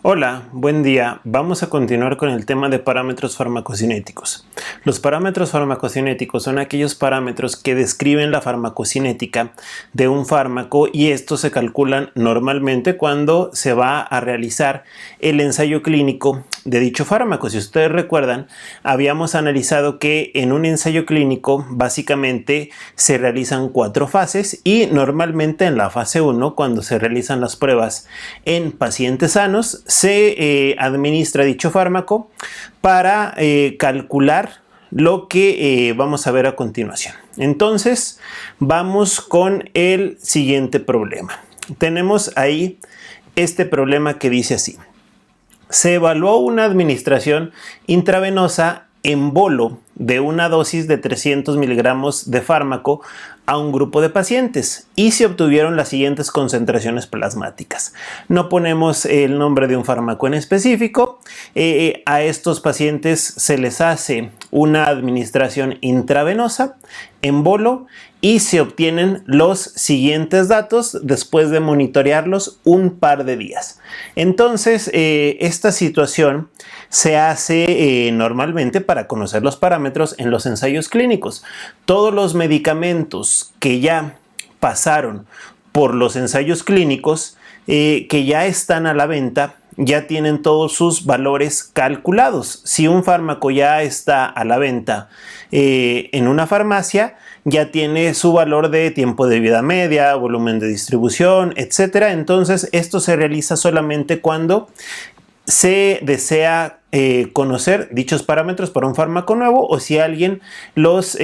Hola, buen día. Vamos a continuar con el tema de parámetros farmacocinéticos. Los parámetros farmacocinéticos son aquellos parámetros que describen la farmacocinética de un fármaco y estos se calculan normalmente cuando se va a realizar el ensayo clínico de dicho fármaco. Si ustedes recuerdan, habíamos analizado que en un ensayo clínico básicamente se realizan 4 fases y normalmente en la fase 1, cuando se realizan las pruebas en pacientes sanos, se administra dicho fármaco para calcular lo que vamos a ver a continuación. Entonces, vamos con el siguiente problema. Tenemos ahí este problema que dice así. Se evaluó una administración intravenosa en bolo de una dosis de 300 miligramos de fármaco a un grupo de pacientes y se obtuvieron las siguientes concentraciones plasmáticas. No ponemos el nombre de un fármaco en específico. A estos pacientes se les hace una administración intravenosa en bolo y se obtienen los siguientes datos después de monitorearlos un par de días. Entonces, esta situación se hace normalmente para conocer los parámetros en los ensayos clínicos. Todos los medicamentos que ya pasaron por los ensayos clínicos, que ya están a la venta, ya tienen todos sus valores calculados. Si un fármaco ya está a la venta en una farmacia, ya tiene su valor de tiempo de vida media, volumen de distribución, etc. Entonces, esto se realiza solamente cuando se desea conocer dichos parámetros para un fármaco nuevo o si alguien los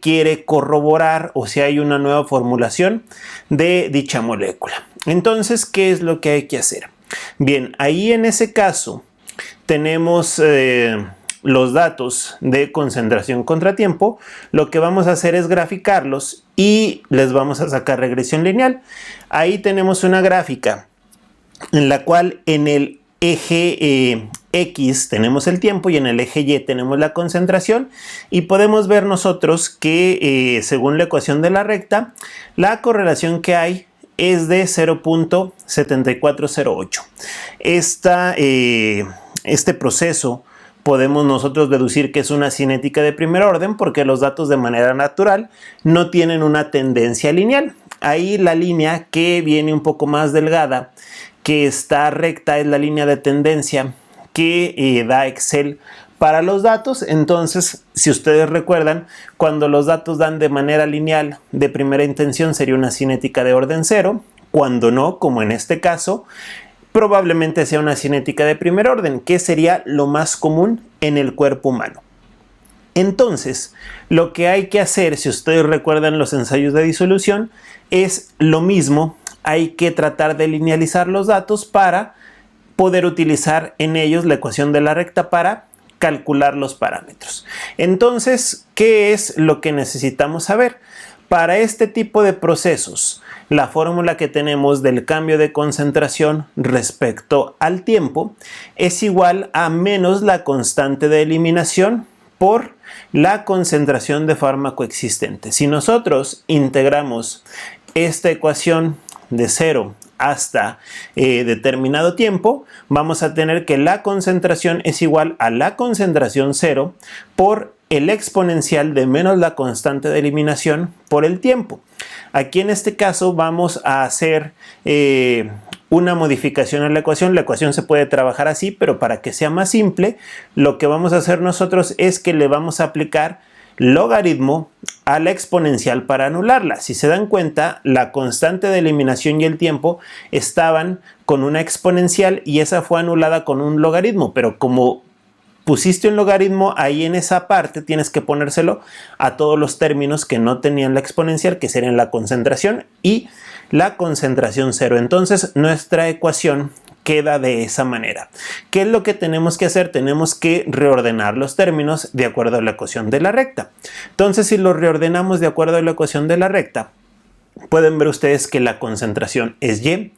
quiere corroborar o si hay una nueva formulación de dicha molécula. Entonces, ¿qué es lo que hay que hacer? Bien, ahí en ese caso tenemos los datos de concentración contra tiempo. Lo que vamos a hacer es graficarlos y les vamos a sacar regresión lineal. Ahí tenemos una gráfica en la cual en el eje X tenemos el tiempo y en el eje Y tenemos la concentración y podemos ver nosotros que según la ecuación de la recta, la correlación que hay es de 0.7408. Este proceso podemos nosotros deducir que es una cinética de primer orden porque los datos de manera natural no tienen una tendencia lineal. Ahí la línea que viene un poco más delgada, que está recta, es la línea de tendencia que da Excel para los datos. Entonces, si ustedes recuerdan, cuando los datos dan de manera lineal de primera intención sería una cinética de orden 0, cuando no, como en este caso, probablemente sea una cinética de primer orden, que sería lo más común en el cuerpo humano. Entonces, lo que hay que hacer, si ustedes recuerdan los ensayos de disolución, es lo mismo. Hay que tratar de linealizar los datos para poder utilizar en ellos la ecuación de la recta para calcular los parámetros. Entonces, ¿qué es lo que necesitamos saber? Para este tipo de procesos, la fórmula que tenemos del cambio de concentración respecto al tiempo es igual a menos la constante de eliminación por la concentración de fármaco existente. Si nosotros integramos esta ecuación de 0 hasta determinado tiempo, vamos a tener que la concentración es igual a la concentración 0 por el exponencial de menos la constante de eliminación por el tiempo. Aquí en este caso vamos a hacer una modificación a la ecuación. La ecuación se puede trabajar así, pero para que sea más simple, lo que vamos a hacer nosotros es que le vamos a aplicar logaritmo a la exponencial para anularla. Si se dan cuenta, la constante de eliminación y el tiempo estaban con una exponencial y esa fue anulada con un logaritmo, pero como pusiste un logaritmo ahí en esa parte, tienes que ponérselo a todos los términos que no tenían la exponencial, que serían la concentración y la concentración 0. Entonces, nuestra ecuación queda de esa manera. ¿Qué es lo que tenemos que hacer? Tenemos que reordenar los términos de acuerdo a la ecuación de la recta. Entonces, si los reordenamos de acuerdo a la ecuación de la recta, pueden ver ustedes que la concentración es Y,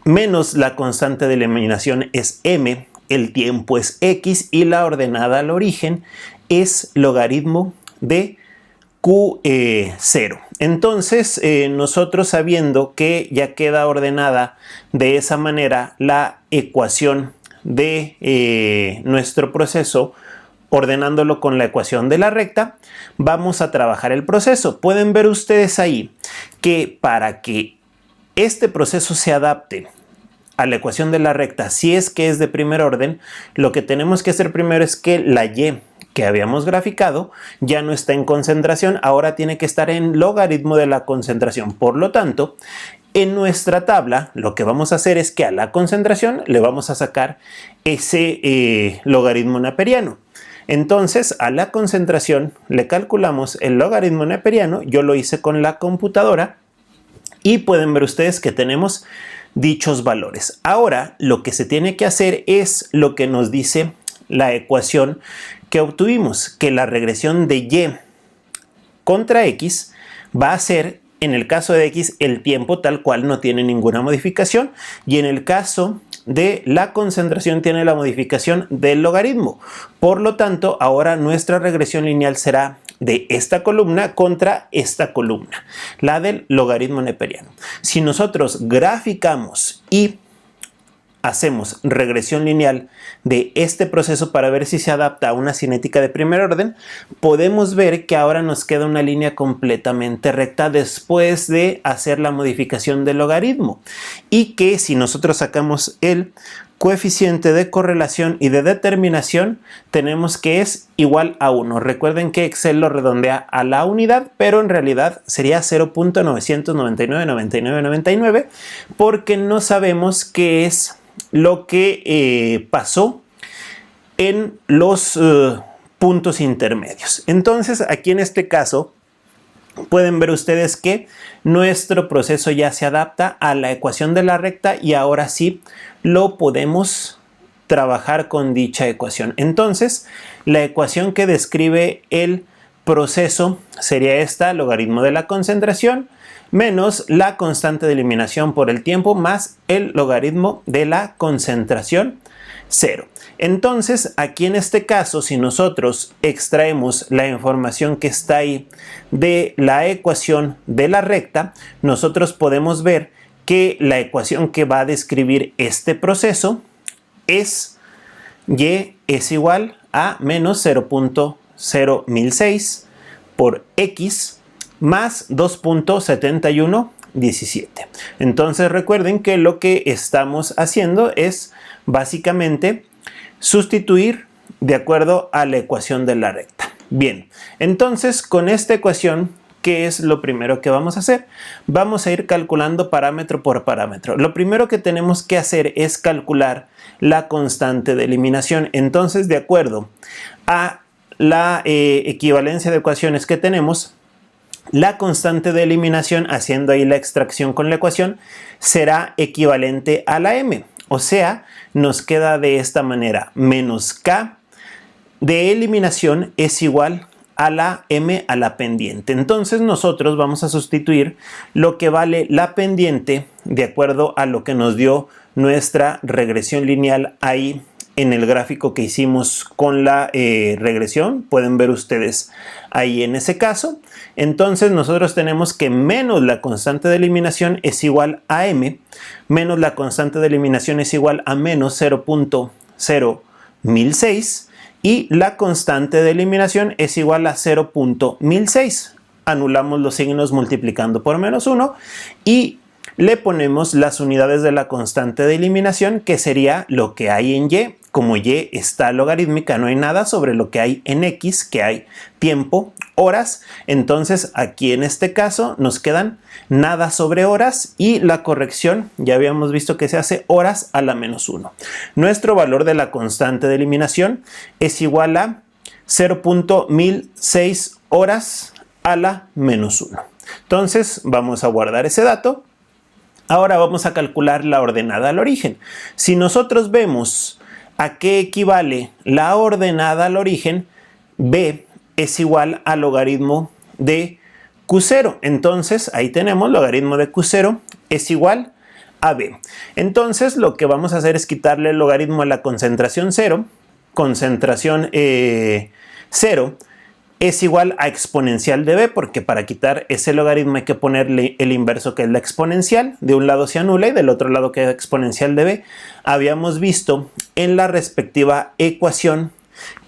menos la constante de eliminación es M, el tiempo es X y la ordenada al origen es logaritmo de Q0. Entonces, nosotros sabiendo que ya queda ordenada de esa manera la ecuación de nuestro proceso, ordenándolo con la ecuación de la recta, vamos a trabajar el proceso. Pueden ver ustedes ahí que para que este proceso se adapte a la ecuación de la recta, si es que es de primer orden, lo que tenemos que hacer primero es que la y que habíamos graficado ya no está en concentración, ahora tiene que estar en logaritmo de la concentración. Por lo tanto, en nuestra tabla lo que vamos a hacer es que a la concentración le vamos a sacar ese logaritmo neperiano. Entonces, a la concentración le calculamos el logaritmo neperiano. Yo lo hice con la computadora y pueden ver ustedes que tenemos dichos valores. Ahora, lo que se tiene que hacer es lo que nos dice la ecuación que obtuvimos, que la regresión de y contra x va a ser, en el caso de x, el tiempo tal cual, no tiene ninguna modificación, y en el caso de la concentración tiene la modificación del logaritmo. Por lo tanto, ahora nuestra regresión lineal será de esta columna contra esta columna, la del logaritmo neperiano. Si nosotros graficamos y hacemos regresión lineal de este proceso para ver si se adapta a una cinética de primer orden, podemos ver que ahora nos queda una línea completamente recta después de hacer la modificación del logaritmo, y que si nosotros sacamos el coeficiente de correlación y de determinación, tenemos que es igual a 1. Recuerden que Excel lo redondea a la unidad, pero en realidad sería 0.9999999 porque no sabemos qué es lo que pasó en los puntos intermedios. Entonces, aquí en este caso pueden ver ustedes que nuestro proceso ya se adapta a la ecuación de la recta y ahora sí lo podemos trabajar con dicha ecuación. Entonces, la ecuación que describe el proceso sería esta: logaritmo de la concentración menos la constante de eliminación por el tiempo más el logaritmo de la concentración 0. Entonces, aquí en este caso, si nosotros extraemos la información que está ahí de la ecuación de la recta, nosotros podemos ver que la ecuación que va a describir este proceso es y es igual a menos 0.01006 por x más 2.7117. Entonces recuerden que lo que estamos haciendo es básicamente sustituir de acuerdo a la ecuación de la recta. Bien, entonces con esta ecuación, ¿qué es lo primero que vamos a hacer? Vamos a ir calculando parámetro por parámetro. Lo primero que tenemos que hacer es calcular la constante de eliminación. Entonces, de acuerdo a la equivalencia de ecuaciones que tenemos, la constante de eliminación, haciendo ahí la extracción con la ecuación, será equivalente a la m. O sea, nos queda de esta manera: menos k de eliminación es igual a la m a la pendiente. Entonces nosotros vamos a sustituir lo que vale la pendiente de acuerdo a lo que nos dio nuestra regresión lineal ahí en el gráfico que hicimos con la regresión. Pueden ver ustedes ahí en ese caso. Entonces nosotros tenemos que menos la constante de eliminación es igual a m, menos la constante de eliminación es igual a menos 0.01006 y la constante de eliminación es igual a 0.1006. Anulamos los signos multiplicando por menos 1 y le ponemos las unidades de la constante de eliminación, que sería lo que hay en y. Como y está logarítmica, no hay nada sobre lo que hay en x, que hay tiempo, horas. Entonces aquí en este caso nos quedan nada sobre horas y la corrección ya habíamos visto que se hace horas a la menos 1. Nuestro valor de la constante de eliminación es igual a 0.1006 horas a la menos 1. Entonces vamos a guardar ese dato. Ahora vamos a calcular la ordenada al origen. Si nosotros vemos a qué equivale la ordenada al origen, b es igual al logaritmo de q0. Entonces ahí tenemos logaritmo de q0 es igual a b. Entonces lo que vamos a hacer es quitarle el logaritmo a la concentración 0, concentración 0, es igual a exponencial de b, porque para quitar ese logaritmo hay que ponerle el inverso, que es la exponencial. De un lado se anula y del otro lado queda exponencial de b. Habíamos visto en la respectiva ecuación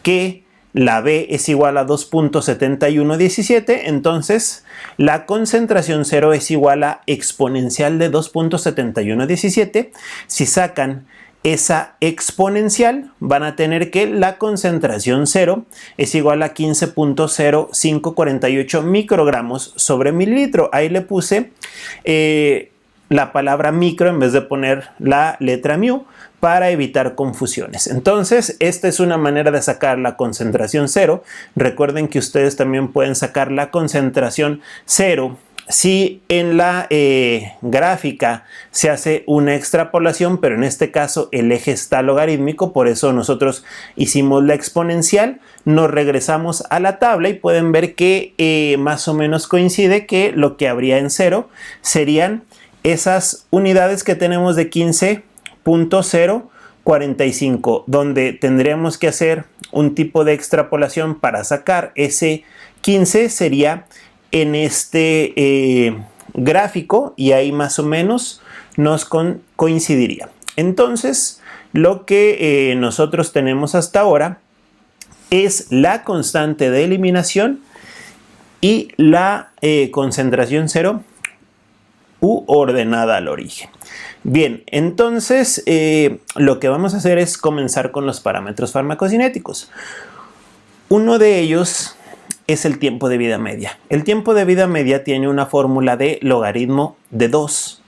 que la b es igual a 2.7117, entonces la concentración 0 es igual a exponencial de 2.7117. Si sacan esa exponencial, van a tener que la concentración 0 es igual a 15.0548 microgramos sobre mililitro. Ahí le puse la palabra micro en vez de poner la letra mu para evitar confusiones. Entonces, esta es una manera de sacar la concentración 0. Recuerden que ustedes también pueden sacar la concentración 0 si en la gráfica se hace una extrapolación, pero en este caso el eje está logarítmico, por eso nosotros hicimos la exponencial. Nos regresamos a la tabla y pueden ver que más o menos coincide que lo que habría en 0 serían esas unidades que tenemos de 15.045, donde tendríamos que hacer un tipo de extrapolación para sacar ese 15, sería en este gráfico, y ahí más o menos nos coincidiría. Entonces, lo que nosotros tenemos hasta ahora es la constante de eliminación y la concentración 0 u ordenada al origen. Bien, entonces lo que vamos a hacer es comenzar con los parámetros farmacocinéticos. Uno de ellos es el tiempo de vida media. El tiempo de vida media tiene una fórmula de logaritmo de 2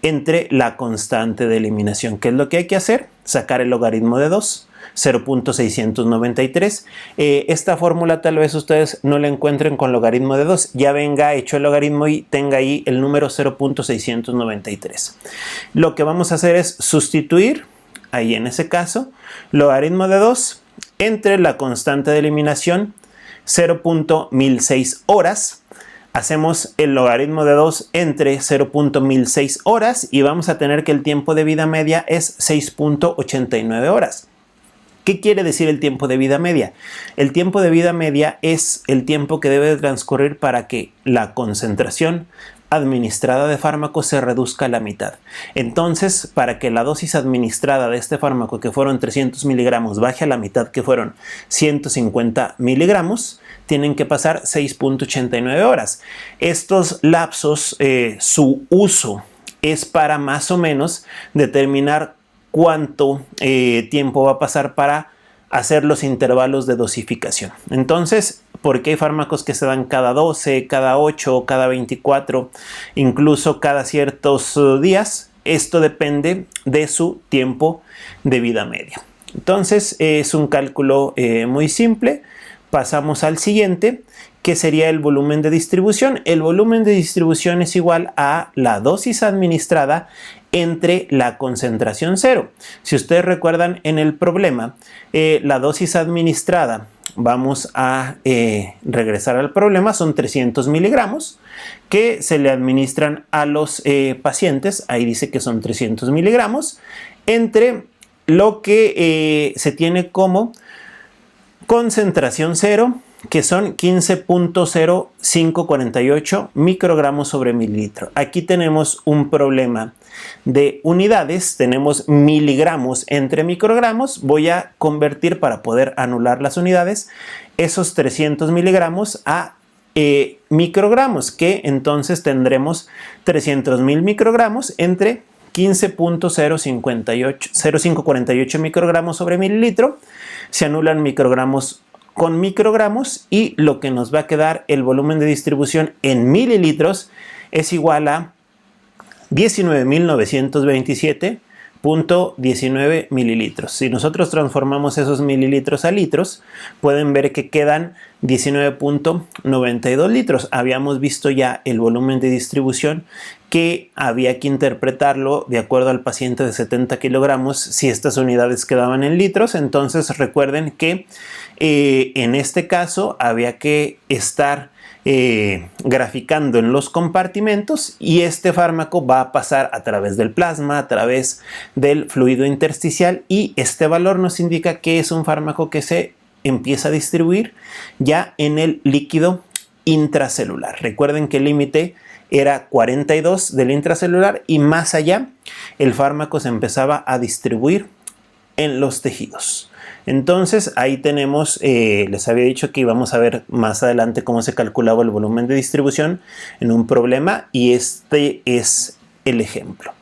entre la constante de eliminación. ¿Qué es lo que hay que hacer? Sacar el logaritmo de 2, 0.693. Esta fórmula tal vez ustedes no la encuentren con logaritmo de 2. Ya venga hecho el logaritmo y tenga ahí el número 0.693. Lo que vamos a hacer es sustituir, ahí en ese caso, logaritmo de 2 entre la constante de eliminación 0.1006 horas. Hacemos el logaritmo de 2 entre 0.1006 horas y vamos a tener que el tiempo de vida media es 6.89 horas. ¿Qué quiere decir el tiempo de vida media? El tiempo de vida media es el tiempo que debe transcurrir para que la concentración administrada de fármaco se reduzca a la mitad. Entonces, para que la dosis administrada de este fármaco, que fueron 300 miligramos, baje a la mitad, que fueron 150 miligramos, tienen que pasar 6.89 horas. Estos lapsos, su uso es para más o menos determinar cuánto tiempo va a pasar para hacer los intervalos de dosificación. Entonces, porque hay fármacos que se dan cada 12, cada 8, cada 24, incluso cada ciertos días. Esto depende de su tiempo de vida media. Entonces, es un cálculo muy simple. Pasamos al siguiente, que sería el volumen de distribución. El volumen de distribución es igual a la dosis administrada entre la concentración 0. Si ustedes recuerdan en el problema, la dosis administrada, vamos a regresar al problema, son 300 miligramos que se le administran a los pacientes. Ahí dice que son 300 miligramos entre lo que se tiene como concentración 0, que son 15.0548 microgramos sobre mililitro. Aquí tenemos un problema de unidades, tenemos miligramos entre microgramos. Voy a convertir, para poder anular las unidades, esos 300 miligramos a microgramos, que entonces tendremos 300.000 microgramos entre 15.0548 microgramos sobre mililitro. Se anulan microgramos con microgramos y lo que nos va a quedar, el volumen de distribución en mililitros, es igual a 19.927.19 mililitros. Si nosotros transformamos esos mililitros a litros, pueden ver que quedan 19.92 litros. Habíamos visto ya el volumen de distribución, que había que interpretarlo de acuerdo al paciente de 70 kilogramos si estas unidades quedaban en litros. Entonces recuerden que en este caso había que estar graficando en los compartimentos, y este fármaco va a pasar a través del plasma, a través del fluido intersticial, y este valor nos indica que es un fármaco que se empieza a distribuir ya en el líquido intracelular. Recuerden que el límite era 42 del intracelular y más allá el fármaco se empezaba a distribuir en los tejidos. Entonces ahí tenemos, les había dicho que íbamos a ver más adelante cómo se calculaba el volumen de distribución en un problema y este es el ejemplo.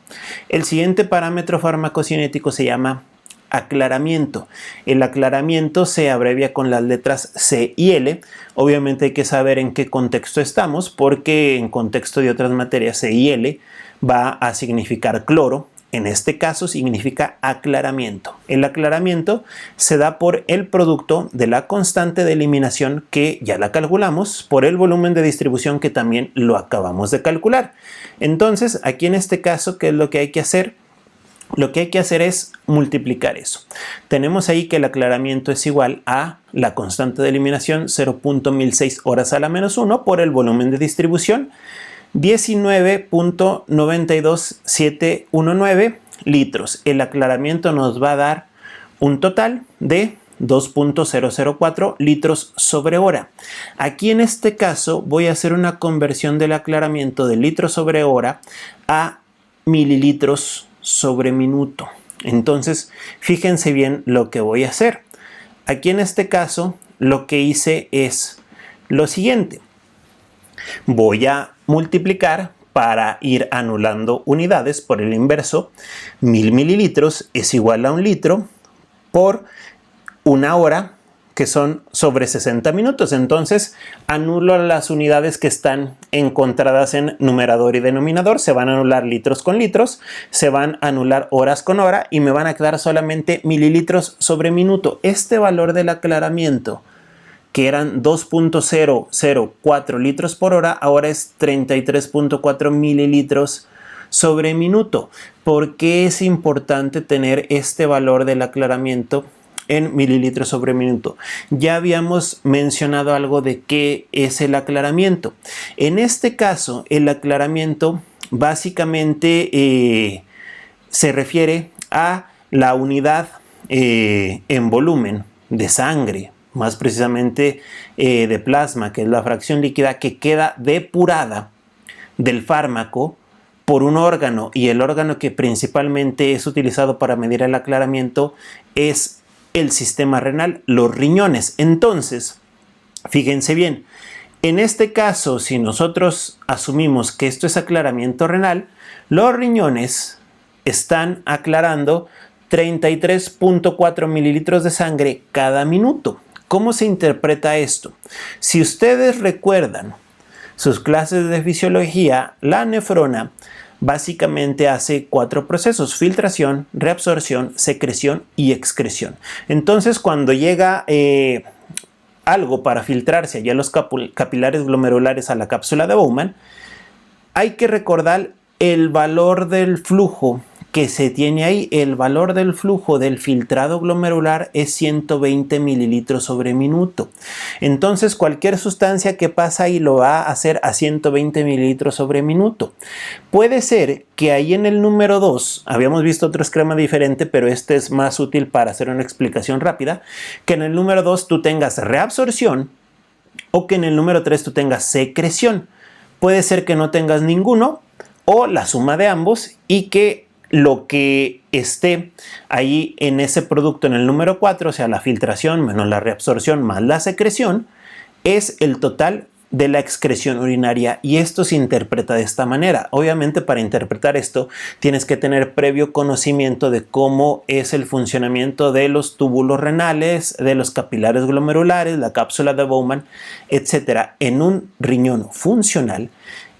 El siguiente parámetro farmacocinético se llama aclaramiento. El aclaramiento se abrevia con las letras C y L. Obviamente hay que saber en qué contexto estamos, porque en contexto de otras materias C y L va a significar cloro. En este caso significa aclaramiento. El aclaramiento se da por el producto de la constante de eliminación, que ya la calculamos, por el volumen de distribución, que también lo acabamos de calcular. Entonces, aquí en este caso, ¿qué es lo que hay que hacer? Lo que hay que hacer es multiplicar eso. Tenemos ahí que el aclaramiento es igual a la constante de eliminación 0.1006 horas a la menos 1 por el volumen de distribución 19.92719 litros. El aclaramiento nos va a dar un total de 2.004 litros sobre hora. Aquí en este caso voy a hacer una conversión del aclaramiento de litros sobre hora a mililitros sobre minuto. Entonces, fíjense bien lo que voy a hacer. Aquí en este caso, lo que hice es lo siguiente. Voy a multiplicar para ir anulando unidades por el inverso. 1000 mililitros es igual a 1 litro por una hora, que son sobre 60 minutos. Entonces anulo las unidades que están encontradas en numerador y denominador. Se van a anular litros con litros, se van a anular horas con hora y me van a quedar solamente mililitros sobre minuto. Este valor del aclaramiento, que eran 2.004 litros por hora, ahora es 33.4 mililitros sobre minuto. ¿Por qué es importante tener este valor del aclaramiento en mililitros sobre minuto? Ya habíamos mencionado algo de qué es el aclaramiento. En este caso, el aclaramiento básicamente se refiere a la unidad en volumen de sangre, más precisamente de plasma, que es la fracción líquida que queda depurada del fármaco por un órgano, y el órgano que principalmente es utilizado para medir el aclaramiento es el sistema renal, los riñones. Entonces, fíjense bien, en este caso, si nosotros asumimos que esto es aclaramiento renal, los riñones están aclarando 33.4 mililitros de sangre cada minuto. ¿Cómo se interpreta esto? Si ustedes recuerdan sus clases de fisiología, la nefrona básicamente hace 4 procesos: filtración, reabsorción, secreción y excreción. Entonces, cuando llega algo para filtrarse allá los capilares glomerulares a la cápsula de Bowman, hay que recordar el valor del flujo que se tiene ahí. El valor del flujo del filtrado glomerular es 120 mililitros sobre minuto. Entonces, cualquier sustancia que pasa ahí lo va a hacer a 120 mililitros sobre minuto. Puede ser que ahí en el número 2, habíamos visto otro esquema diferente, pero este es más útil para hacer una explicación rápida, que en el número 2 tú tengas reabsorción o que en el número 3 tú tengas secreción. Puede ser que no tengas ninguno o la suma de ambos, y que lo que esté ahí en ese producto en el número 4, o sea, la filtración menos la reabsorción más la secreción, es el total de la excreción urinaria, y esto se interpreta de esta manera. Obviamente, para interpretar esto tienes que tener previo conocimiento de cómo es el funcionamiento de los túbulos renales, de los capilares glomerulares, la cápsula de Bowman, etc. En un riñón funcional,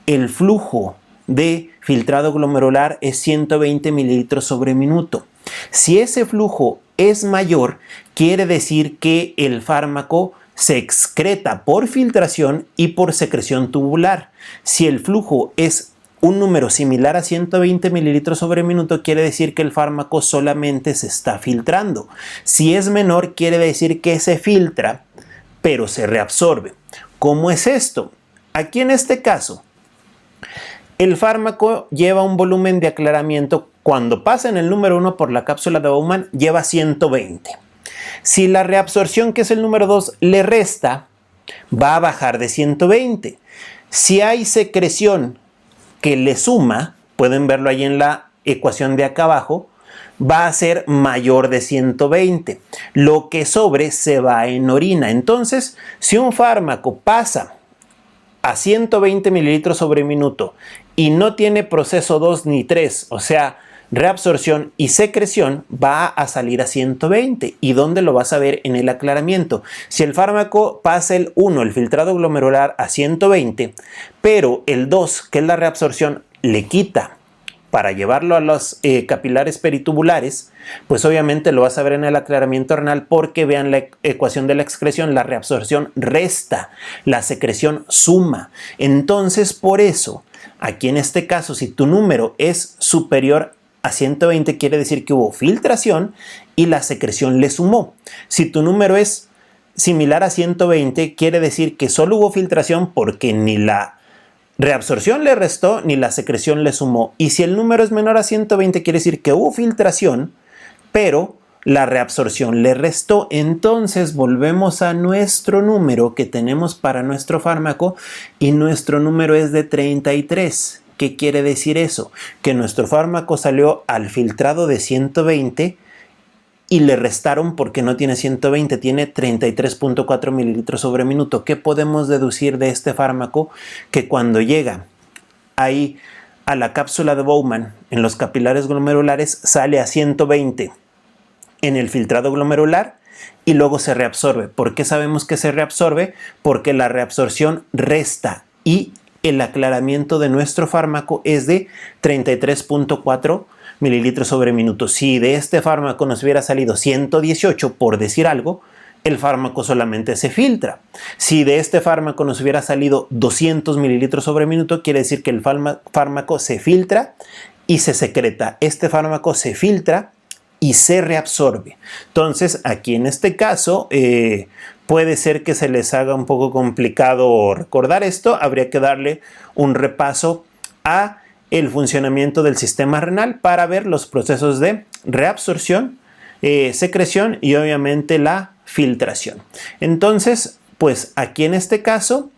el flujo de filtrado glomerular es 120 mililitros sobre minuto. Si ese flujo es mayor, quiere decir que el fármaco se excreta por filtración y por secreción tubular. Si el flujo es un número similar a 120 mililitros sobre minuto, quiere decir que el fármaco solamente se está filtrando. Si es menor, quiere decir que se filtra, pero se reabsorbe. ¿Cómo es esto? Aquí en este caso, el fármaco lleva un volumen de aclaramiento, cuando pasa en el número 1 por la cápsula de Bowman, lleva 120. Si la reabsorción, que es el número 2, le resta, va a bajar de 120. Si hay secreción que le suma, pueden verlo ahí en la ecuación de acá abajo, va a ser mayor de 120. Lo que sobre se va en orina. Entonces, si un fármaco pasa a 120 mililitros sobre minuto y no tiene proceso 2 ni 3, o sea, reabsorción y secreción, va a salir a 120. ¿Y dónde lo vas a ver? En el aclaramiento. Si el fármaco pasa el 1, el filtrado glomerular, a 120, pero el 2, que es la reabsorción, le quita para llevarlo a los capilares peritubulares, pues obviamente lo vas a ver en el aclaramiento renal, porque vean la ecuación de la excreción, la reabsorción resta, la secreción suma. Entonces, por eso, aquí en este caso, si tu número es superior a 120, quiere decir que hubo filtración y la secreción le sumó. Si tu número es similar a 120, quiere decir que solo hubo filtración, porque ni la reabsorción le restó ni la secreción le sumó. Y si el número es menor a 120, quiere decir que hubo filtración, pero la reabsorción le restó. Entonces volvemos a nuestro número que tenemos para nuestro fármaco, y nuestro número es de 33. ¿Qué quiere decir eso? Que nuestro fármaco salió al filtrado de 120 y le restaron porque no tiene 120, tiene 33.4 mililitros sobre minuto. ¿Qué podemos deducir de este fármaco? Que cuando llega ahí a la cápsula de Bowman en los capilares glomerulares, sale a 120 en el filtrado glomerular y luego se reabsorbe. ¿Por qué sabemos que se reabsorbe? Porque la reabsorción resta y el aclaramiento de nuestro fármaco es de 33.4 mililitros sobre minuto. Si de este fármaco nos hubiera salido 118, por decir algo, el fármaco solamente se filtra. Si de este fármaco nos hubiera salido 200 mililitros sobre minuto, quiere decir que el fármaco se filtra y se secreta. Este fármaco se filtra y se reabsorbe. Entonces, aquí en este caso, puede ser que se les haga un poco complicado recordar esto. Habría que darle un repaso a el funcionamiento del sistema renal para ver los procesos de reabsorción, secreción y obviamente la filtración. Entonces, pues aquí en este caso,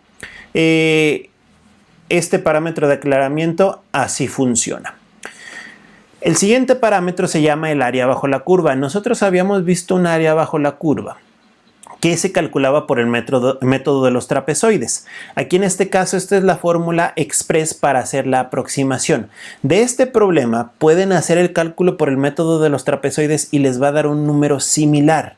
este parámetro de aclaramiento así funciona. El siguiente parámetro se llama el área bajo la curva. Nosotros habíamos visto un área bajo la curva que se calculaba por el método de los trapezoides. Aquí en este caso, esta es la fórmula express para hacer la aproximación. De este problema pueden hacer el cálculo por el método de los trapezoides y les va a dar un número similar.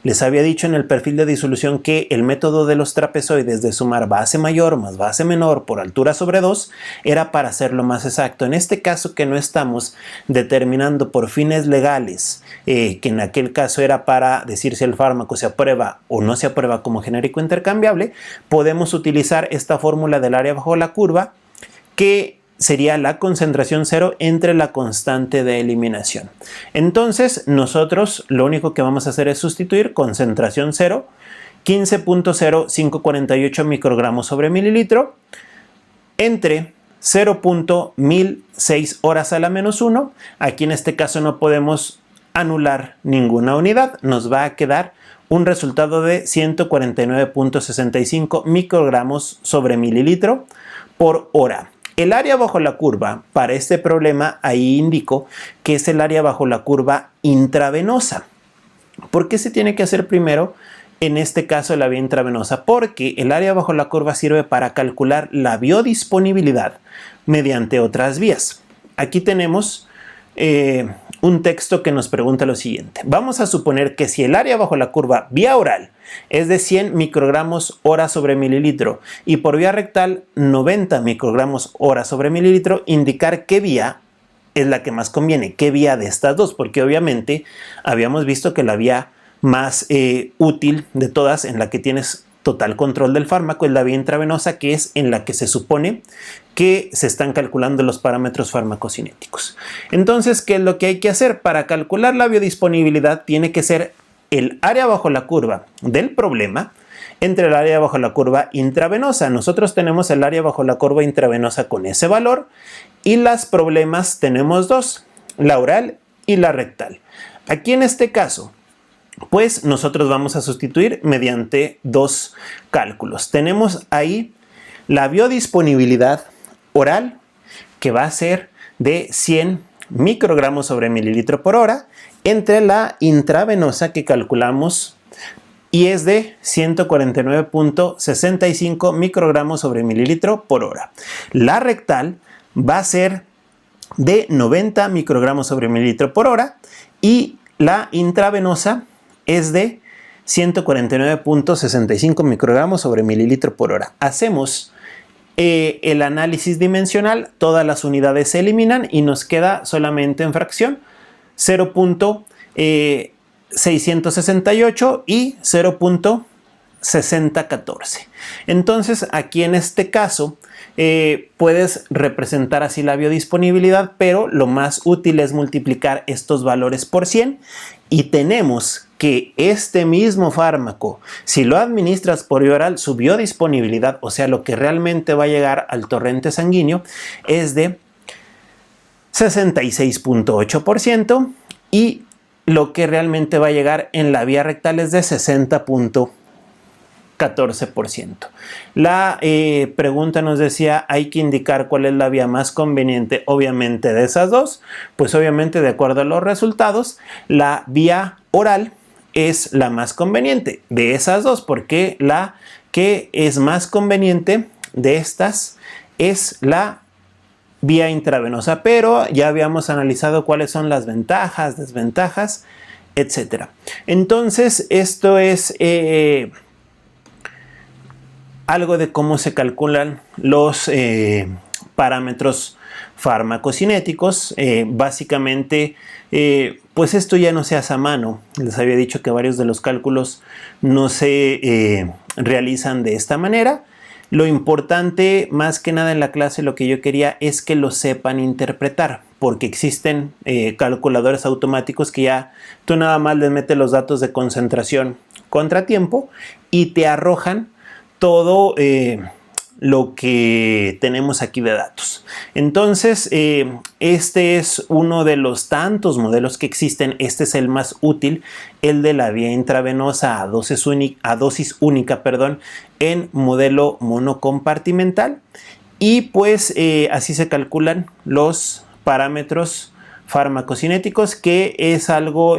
Les había dicho en el perfil de disolución que el método de los trapezoides de sumar base mayor más base menor por altura sobre 2 era para hacerlo más exacto. En este caso, que no estamos determinando por fines legales, que en aquel caso era para decir si el fármaco se aprueba o no se aprueba como genérico intercambiable, podemos utilizar esta fórmula del área bajo la curva, que sería la concentración cero entre la constante de eliminación. Entonces, nosotros lo único que vamos a hacer es sustituir concentración cero, 15.0548 microgramos sobre mililitro, entre 0.1006 horas a la menos 1. Aquí en este caso no podemos anular ninguna unidad. Nos va a quedar un resultado de 149.65 microgramos sobre mililitro por hora. El área bajo la curva para este problema, ahí indico que es el área bajo la curva intravenosa. ¿Por qué se tiene que hacer primero, en este caso, la vía intravenosa? Porque el área bajo la curva sirve para calcular la biodisponibilidad mediante otras vías. Aquí tenemos un texto que nos pregunta lo siguiente. Vamos a suponer que si el área bajo la curva vía oral es de 100 microgramos hora sobre mililitro y por vía rectal 90 microgramos hora sobre mililitro, indicar qué vía es la que más conviene, qué vía de estas dos, porque obviamente habíamos visto que la vía más útil de todas, en la que tienes total control del fármaco, es la vía intravenosa, que es en la que se supone que se están calculando los parámetros farmacocinéticos. Entonces, ¿qué es lo que hay que hacer? Para calcular la biodisponibilidad tiene que ser el área bajo la curva del problema entre el área bajo la curva intravenosa. Nosotros tenemos el área bajo la curva intravenosa con ese valor y las problemas tenemos dos, la oral y la rectal. Aquí en este caso, pues nosotros vamos a sustituir mediante dos cálculos. Tenemos ahí la biodisponibilidad oral, que va a ser de 100 microgramos sobre mililitro por hora, entre la intravenosa que calculamos y es de 149.65 microgramos sobre mililitro por hora. La rectal va a ser de 90 microgramos sobre mililitro por hora y la intravenosa es de 149.65 microgramos sobre mililitro por hora. Hacemos el análisis dimensional, todas las unidades se eliminan y nos queda solamente en fracción 0.668 y 0.6014. Entonces aquí en este caso puedes representar así la biodisponibilidad, pero lo más útil es multiplicar estos valores por 100 y tenemos que este mismo fármaco, si lo administras por vía oral, su biodisponibilidad, o sea, lo que realmente va a llegar al torrente sanguíneo, es de 66.8% y lo que realmente va a llegar en la vía rectal es de 60.14%. La pregunta nos decía, hay que indicar cuál es la vía más conveniente, obviamente de esas dos, pues obviamente de acuerdo a los resultados, la vía oral es la más conveniente de esas dos, porque la que es más conveniente de estas es la vía intravenosa, pero ya habíamos analizado cuáles son las ventajas, desventajas, etcétera. Entonces esto es algo de cómo se calculan los parámetros farmacocinéticos. Básicamente, pues esto ya no se hace a mano. Les había dicho que varios de los cálculos no se realizan de esta manera. Lo importante, más que nada en la clase, lo que yo quería es que lo sepan interpretar, porque existen calculadores automáticos que ya tú nada más les metes los datos de concentración contra tiempo y te arrojan todo lo que tenemos aquí de datos. Entonces, este es uno de los tantos modelos que existen. Este es el más útil, el de la vía intravenosa a dosis única, en modelo monocompartimental. Y pues así se calculan los parámetros farmacocinéticos, que es algo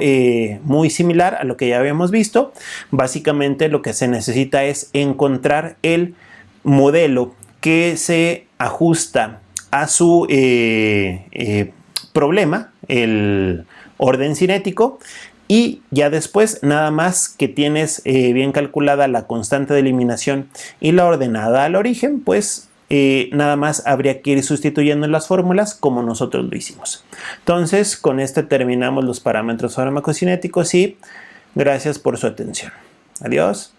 muy similar a lo que ya habíamos visto. Básicamente lo que se necesita es encontrar el modelo que se ajusta a su problema, el orden cinético, y ya después nada más que tienes bien calculada la constante de eliminación y la ordenada al origen, pues nada más habría que ir sustituyendo las fórmulas como nosotros lo hicimos. Entonces con esto terminamos los parámetros farmacocinéticos y gracias por su atención. Adiós.